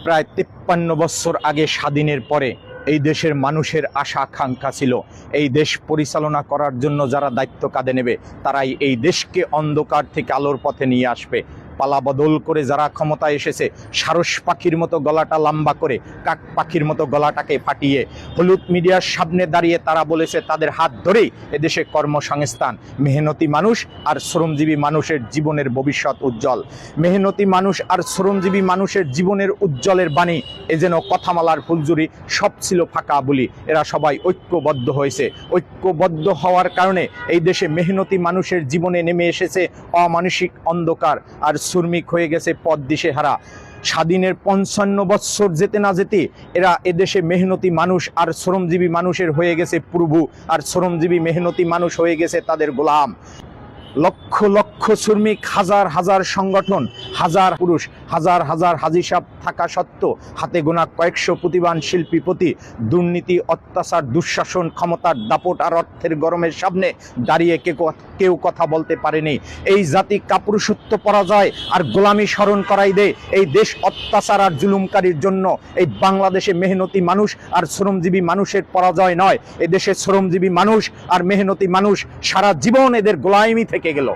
প্রায় 53 বছর আগে স্বাধীনের পরে এই দেশের মানুষের আশা আকাঙ্ক্ষা ছিল এই দেশ পরিচালনা করার জন্য যারা দায়িত্ব কাঁধে নেবে তারাই এই দেশকে অন্ধকার থেকে আলোর পথে নিয়ে আসবে। পালা বদল করে যারা ক্ষমতায় এসেছে সারস পাখির মতো গলাটা লম্বা করে কাক পাখির মতো গলাটাকে ফাটিয়ে হলুদ মিডিয়ার সামনে দাঁড়িয়ে তারা বলেছে তাদের হাত ধরেই এদেশে কর্মসংস্থান, মেহনতি মানুষ আর শ্রমজীবী মানুষের জীবনের ভবিষ্যৎ উজ্জ্বল। মেহনতি মানুষ আর শ্রমজীবী মানুষের জীবনের উজ্জ্বলের বাণী এ যেন কথামালার ফুলঝুরি, সব ছিল ফাঁকা বুলি। এরা সবাই ঐক্যবদ্ধ হয়েছে। ঐক্যবদ্ধ হওয়ার কারণে এই দেশে মেহনতি মানুষের জীবনে নেমে এসেছে অমানসিক অন্ধকার, আর শ্রমিক হয়ে গেছে পথ দিশেহারা। স্বাধীনের 55 বৎসর যেতে না যেতে এরা এদেশে মেহনতি মানুষ আর শ্রমজীবী মানুষের হয়ে গেছে প্রভু, আর শ্রমজীবী মেহনতি মানুষ হয়ে গেছে তাদের গোলাম। লক্ষ লক্ষ শ্রমিক, হাজার হাজার সংগঠন, হাজার পুরুষ, হাজার হাজার হাজি সাহেব থাকা সত্ত্বেও হাতে গোনা কয়েকশো প্রতিভান শিল্পীপতি দুর্নীতি, অত্যাচার, দুঃশাসন, ক্ষমতার দাপট আর অর্থের গরমের সামনে দাঁড়িয়ে কেউ কথা বলতে পারেনি। এই জাতি কাপুরুষত্ব পরাজয় আর গোলামি স্মরণ করাই দেয় এই দেশ অত্যাচার আর জুলুমকারীর জন্য। এই বাংলাদেশে মেহনতি মানুষ আর শ্রমজীবী মানুষের পরাজয় নয়, এদেশে শ্রমজীবী মানুষ আর মেহনতি মানুষ সারা জীবন এদের গোলামি থেকে গেল।